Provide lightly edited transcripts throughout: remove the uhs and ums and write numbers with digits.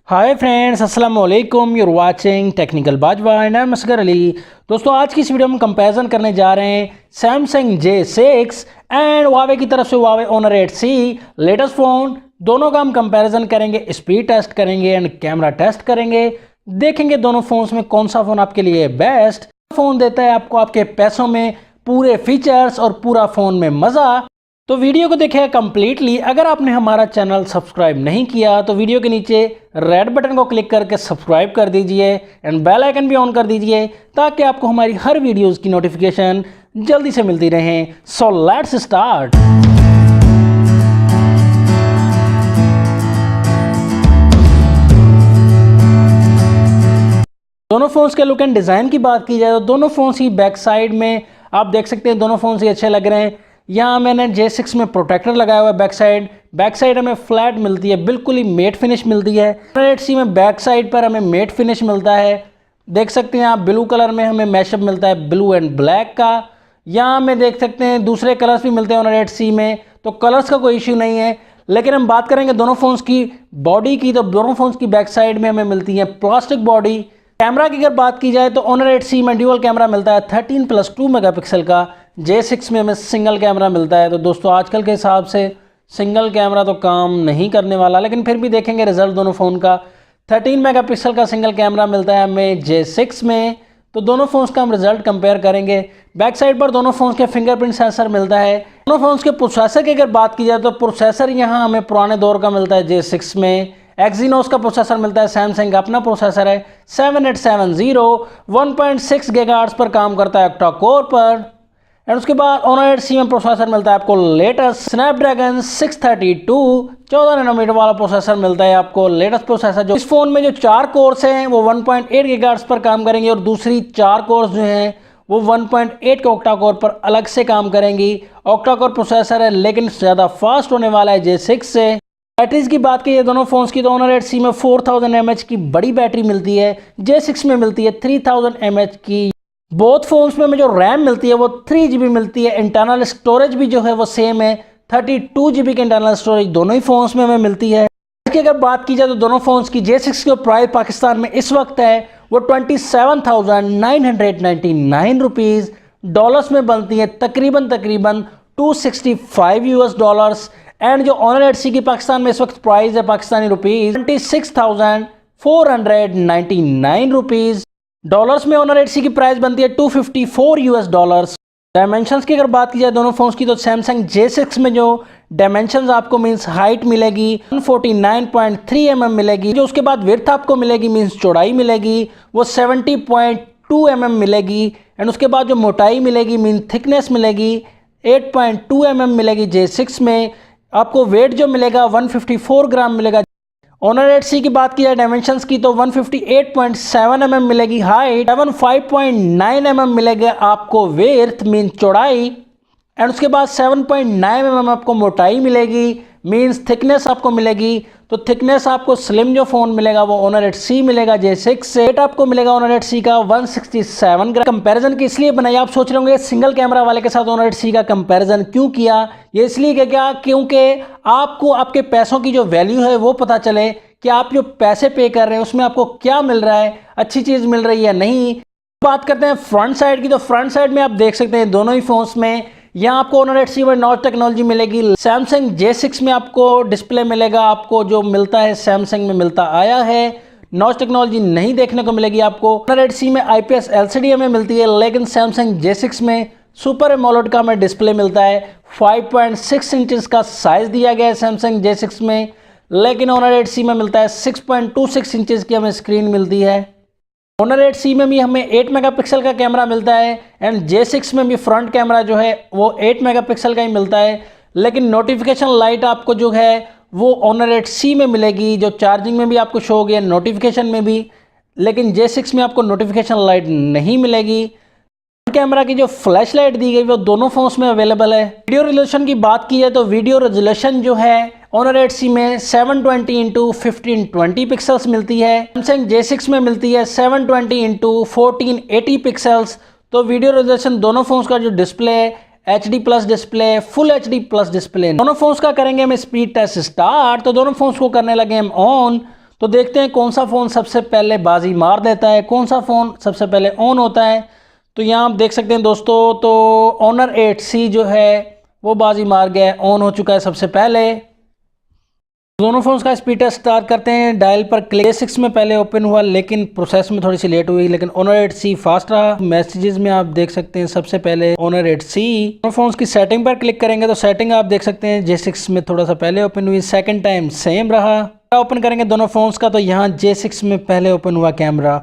हाय friends, अस्सलाम वालेकुम। You're watching technical Bajwa and I am Asghar Ali. दोस्तों, आज की इस वीडियो में कंपैरिजन करने जा रहे हैं सैमसंग J6 एंड वावे की तरफ से Huawei owner 8C latest phone. दोनों का हम कंपैरिजन करेंगे, स्पीड टेस्ट करेंगे एंड कैमरा टेस्ट करेंगे। देखेंगे दोनों फ़ोन्स में कौन सा फ़ोन आपके लिए बेस्ट फ़ोन देता है, आपको आपके पैसों में पूरे फीचर्स और पूरा फ़ोन में मज़ा। तो वीडियो को देखिए कंप्लीटली। अगर आपने हमारा चैनल सब्सक्राइब नहीं किया तो वीडियो के नीचे रेड बटन को क्लिक करके सब्सक्राइब कर दीजिए एंड बेल आइकन भी ऑन कर दीजिए ताकि आपको हमारी हर वीडियोस की नोटिफिकेशन जल्दी से मिलती रहे। So let's start. दोनों फोन्स के लुक एंड डिज़ाइन की बात की जाए तो दोनों फोन्स ही बैक साइड में आप देख सकते हैं, दोनों फोन्स ही अच्छे लग रहे हैं। यहाँ मैंने J6 में प्रोटेक्टर लगाया हुआ है बैक साइड हमें फ्लैट मिलती है, बिल्कुल ही मेट फिनिश मिलती है। 8C में बैक साइड पर हमें मेट फिनिश मिलता है, देख सकते हैं आप। ब्लू कलर में हमें मैशअप मिलता है ब्लू एंड ब्लैक का। यहाँ में देख सकते हैं दूसरे कलर्स भी मिलते हैं ऑनर 8C में, तो कलर्स का कोई इश्यू नहीं है। लेकिन हम बात करेंगे दोनों फोन्स की बॉडी की, तो दोनों फोन्स की बैक साइड में हमें मिलती है प्लास्टिक बॉडी। कैमरा की अगर बात की जाए तो ऑनर 8C में ड्यूअल कैमरा मिलता है 13+2 मेगापिक्सल का। J6 में हमें सिंगल कैमरा मिलता है। तो दोस्तों, आजकल के हिसाब से सिंगल कैमरा तो काम नहीं करने वाला, लेकिन फिर भी देखेंगे रिजल्ट दोनों फ़ोन का। 13 मेगापिक्सल का सिंगल कैमरा मिलता है हमें J6 में। तो दोनों फ़ोन्स का हम रिजल्ट कंपेयर करेंगे। बैक साइड पर दोनों फ़ोन्स के फिंगरप्रिंट सेंसर मिलता है। दोनों फ़ोन्स के प्रोसेसर की अगर बात की जाए तो प्रोसेसर यहाँ हमें पुराने दौर का मिलता है J6 में। एक्जीनोस का प्रोसेसर मिलता है, सैमसंग का अपना प्रोसेसर है 7870, 1.6 गीगाहर्ट्ज़ पर काम करता है ऑक्टा कोर पर। एंड उसके बाद ऑनर 8C में प्रोसेसर मिलता है आपको लेटेस्ट स्नैपड्रैगन 632 14 नैनोमीटर वाला प्रोसेसर मिलता है आपको, लेटेस्ट प्रोसेसर। जो इस फोन में जो 4 कोर्स हैं वो 1.8 गीगाहर्ट्ज़ पर काम करेंगे और दूसरी 4 कोर्स जो हैं वो 1.8 के ऑक्टा कोर पर अलग से काम करेंगी। ऑक्टा कोर प्रोसेसर है लेकिन ज़्यादा फास्ट होने वाला है J6 से। बैटरीज की बात की दोनों फोन्स की तो ऑनर 8C में 4000 mAh की बड़ी बैटरी मिलती है, J6 में मिलती है 3000 mAh की। बोथ फोन्स में हमें जो रैम मिलती है वो 3GB मिलती है। इंटरनल स्टोरेज भी जो है वो सेम है, 32GB की इंटरनल स्टोरेज दोनों ही फोन्स में हमें मिलती है। इसकी अगर बात की जाए तो दोनों फोन्स की J6 की प्राइस पाकिस्तान में इस वक्त है वो 27,999 रुपीज़। डॉलर्स में बनती है तकरीबन $265। एंड जो ऑनर 8C की पाकिस्तान में इस वक्त प्राइस है पाकिस्तानी रुपीज़ 26,499 रुपीज़। डॉलर्स में ऑनर 8C की प्राइस बनती है $254। डायमेंशंस की अगर बात की जाए दोनों फोन्स की तो सैमसंग J6 में जो डायमेंशंस आपको मींस हाइट मिलेगी 149.3 mm मिलेगी। जो उसके बाद विड्थ आपको मिलेगी मींस चौड़ाई मिलेगी वो 70.2 mm मिलेगी। एंड उसके बाद जो मोटाई मिलेगी मीन थिकनेस मिलेगी 8.2 mm मिलेगी J6 में। आपको वेट जो मिलेगा 154 ग्राम मिलेगा। ऑनर 8C की बात की जाए डायमेंशंस की तो 158.7 mm मिलेगी हाइट, 75.9 mm मिलेगा आपको विड्थ मीन चौड़ाई। एंड उसके बाद 7.9 mm आपको मोटाई मिलेगी मीन्स थिकनेस आपको मिलेगी। तो थिकनेस आपको स्लिम जो फ़ोन मिलेगा वो ऑनर 8C मिलेगा J6 से। वेट आपको मिलेगा ऑनर 8C का 167 ग्राम। कंपैरिजन की इसलिए बनाई, आप सोच रहे होंगे सिंगल कैमरा वाले के साथ ऑनर 8C का कंपैरिजन क्यों किया। ये इसलिए क्या, क्योंकि आपको आपके पैसों की जो वैल्यू है वो पता चले कि आप जो पैसे पे कर रहे हैं उसमें आपको क्या मिल रहा है, अच्छी चीज़ मिल रही है नहीं। बात करते हैं फ्रंट साइड की तो फ्रंट साइड में आप देख सकते हैं दोनों ही फोन्स में यहाँ आपको ऑनर 8C में नॉच टेक्नोलॉजी मिलेगी। सैमसंग J6 में आपको डिस्प्ले मिलेगा, आपको जो मिलता है सैमसंग में मिलता आया है। नॉच टेक्नोलॉजी नहीं देखने को मिलेगी आपको। ऑनर 8C में IPS LCD हमें मिलती है, लेकिन सैमसंग J6 में सुपर एमोलेड का हमें डिस्प्ले मिलता है। 5.6 इंचज़ का साइज़ दिया गया है सैमसंग J6 में, लेकिन ऑनर 8C में मिलता है 6.26 इंचज़ की हमें स्क्रीन मिलती है। ऑनर 8C में भी हमें 8 मेगापिक्सल का कैमरा मिलता है एंड J6 में भी फ्रंट कैमरा जो है वो 8 मेगापिक्सल का ही मिलता है। लेकिन नोटिफिकेशन लाइट आपको जो है वो ऑनर 8C में मिलेगी, जो चार्जिंग में भी आपको शो होगी नोटिफिकेशन में भी, लेकिन J6 में आपको नोटिफिकेशन लाइट नहीं मिलेगी। कैमरा की जो फ्लैश लाइट दी गई वो दोनों फोन्स में अवेलेबल है। वीडियो रेजोल्यूशन की बात की जाए तो वीडियो रेजोल्यूशन जो है ऑनर 8C में 720x1520 पिक्सल्स मिलती है, सैमसंग J6 में मिलती है 720x1480 पिक्सल्स। तो वीडियो रेजोल्यूशन दोनों फोन्स का जो डिस्प्ले है HD+ display, full HD+ display, दोनों फोन्स का करेंगे हम स्पीड टेस्ट स्टार्ट। तो दोनों फोन्स को करने लगे हम ऑन। तो देखते हैं कौन सा फ़ोन सबसे पहले बाजी मार देता है, कौन सा फ़ोन सबसे पहले ऑन होता है। तो यहाँ आप देख सकते हैं दोस्तों, तो Honor 8C जो है वो बाजी मार गया है, ऑन हो चुका है सबसे पहले। दोनों फ़ोन्स का स्पीड टेस्ट स्टार्ट करते हैं। डायल पर क्लिक J6 में पहले ओपन हुआ, लेकिन प्रोसेस में थोड़ी सी लेट हुई, लेकिन Honor 8C फास्ट रहा। मैसेजेस में आप देख सकते हैं सबसे पहले Honor 8C। दोनों फ़ोन्स की सेटिंग पर क्लिक करेंगे तो सेटिंग आप देख सकते हैं J6 में थोड़ा सा पहले ओपन हुई, सेकंड टाइम सेम रहा। ओपन करेंगे दोनों फ़ोन्स का तो यहाँ J6 में पहले ओपन हुआ कैमरा,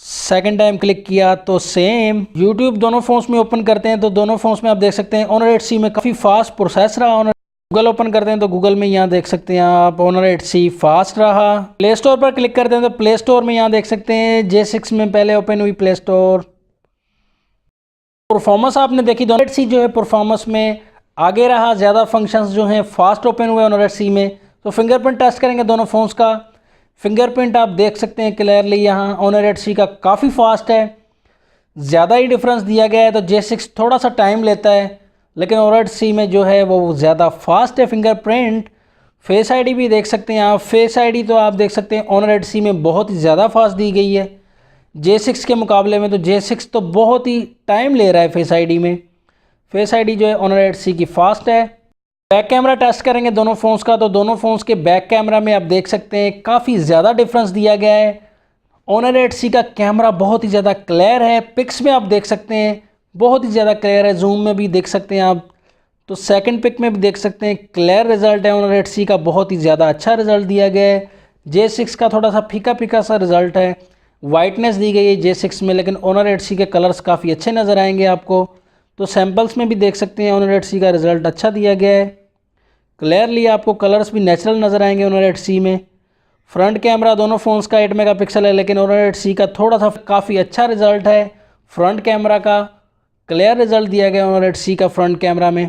सेकंड टाइम क्लिक किया तो सेम। यूट्यूब दोनों फ़ोन्स में ओपन करते हैं तो दोनों फ़ोन्स में आप देख सकते हैं Honor 8C में काफ़ी फास्ट प्रोसेस रहा। गूगल ओपन करते हैं तो गूगल में यहाँ देख सकते हैं आप Honor 8C फास्ट रहा। प्ले स्टोर पर क्लिक करते हैं तो प्ले स्टोर में यहाँ देख सकते हैं J6 में पहले ओपन हुई प्ले स्टोर। परफॉर्मेंस आपने देखी, Honor 8C जो है परफॉर्मेंस में आगे रहा, ज़्यादा फंक्शंस जो हैं फास्ट ओपन हुए Honor 8C में। तो फिंगरप्रिंट टेस्ट करेंगे दोनों फ़ोन्स का। फिंगरप्रिंट आप देख सकते हैं क्लियरली, यहाँ Honor 8C का काफ़ी फास्ट है, ज़्यादा ही डिफरेंस दिया गया है। तो J6 थोड़ा सा टाइम लेता है, लेकिन Honor 8C में जो है वो ज़्यादा फास्ट है फिंगरप्रिंट। फेस आईडी भी देख सकते हैं आप, फेस आईडी तो आप देख सकते हैं Honor 8C में बहुत ही ज़्यादा फास्ट दी गई है J6 के मुकाबले में। तो J6 तो बहुत ही टाइम ले रहा है फेस आईडी में। फेस आईडी जो है Honor 8C की फास्ट है। बैक कैमरा टेस्ट करेंगे दोनों फ़ोन्स का तो दोनों फ़ोन्स के बैक कैमरा में आप देख सकते हैं काफ़ी ज़्यादा डिफरेंस दिया गया है। Honor 8C का कैमरा बहुत ही ज़्यादा क्लियर है, पिक्स में आप देख सकते हैं बहुत ही ज़्यादा क्लियर है, जूम में भी देख सकते हैं आप, तो सेकंड पिक में भी देख सकते हैं क्लियर रिजल्ट है। Honor 8C का बहुत ही ज़्यादा अच्छा रिजल्ट दिया गया है। J6 का थोड़ा सा फीका फीका सा रिजल्ट है, वाइटनेस दी गई है J6 में, लेकिन Honor 8C के कलर्स काफ़ी अच्छे नज़र आएंगे आपको। तो सैम्पल्स में भी देख सकते हैं Honor 8C का रिजल्ट अच्छा दिया गया है, क्लियरली आपको कलर्स भी नेचुरल नज़र आएंगे Honor 8C में। फ्रंट कैमरा दोनों फ़ोन्स का 8 मेगापिक्सल है, लेकिन Honor 8C का थोड़ा सा काफ़ी अच्छा रिजल्ट है। फ्रंट कैमरा का क्लियर रिजल्ट दिया गया Honor 8C का फ्रंट कैमरा में।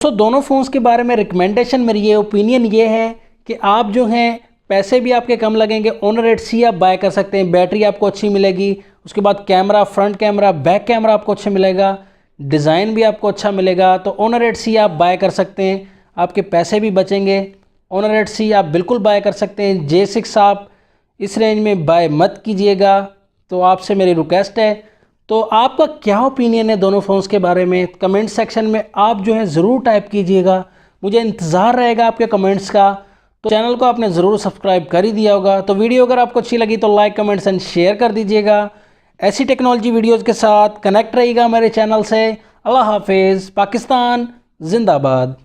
तो दोनों फ़ोन्स के बारे में रिकमेंडेशन मेरी ये ओपिनियन ये है कि आप जो हैं पैसे भी आपके कम लगेंगे, Honor 8C आप बाय कर सकते हैं। बैटरी आपको अच्छी मिलेगी, उसके बाद camera, front camera, back camera आपको अच्छा मिलेगा, डिज़ाइन भी आपको अच्छा मिलेगा। तो Honor 8C आप बाय कर सकते हैं, आपके पैसे भी बचेंगे। Honor 8C आप बिल्कुल बाय कर सकते हैं। J6 आप इस रेंज में बाय मत कीजिएगा, तो आपसे मेरी रिक्वेस्ट है। तो आपका क्या ओपिनियन है दोनों फ़ोन्स के बारे में, कमेंट सेक्शन में आप जो है ज़रूर टाइप कीजिएगा, मुझे इंतज़ार रहेगा आपके कमेंट्स का। तो चैनल को आपने ज़रूर सब्सक्राइब कर ही दिया होगा। तो वीडियो अगर आपको अच्छी लगी तो लाइक, कमेंट्स एंड शेयर कर दीजिएगा। ऐसी टेक्नोलॉजी वीडियोज़ के साथ कनेक्ट रहिएगा मेरे चैनल से। अल्लाह हाफिज़, पाकिस्तान जिंदाबाद।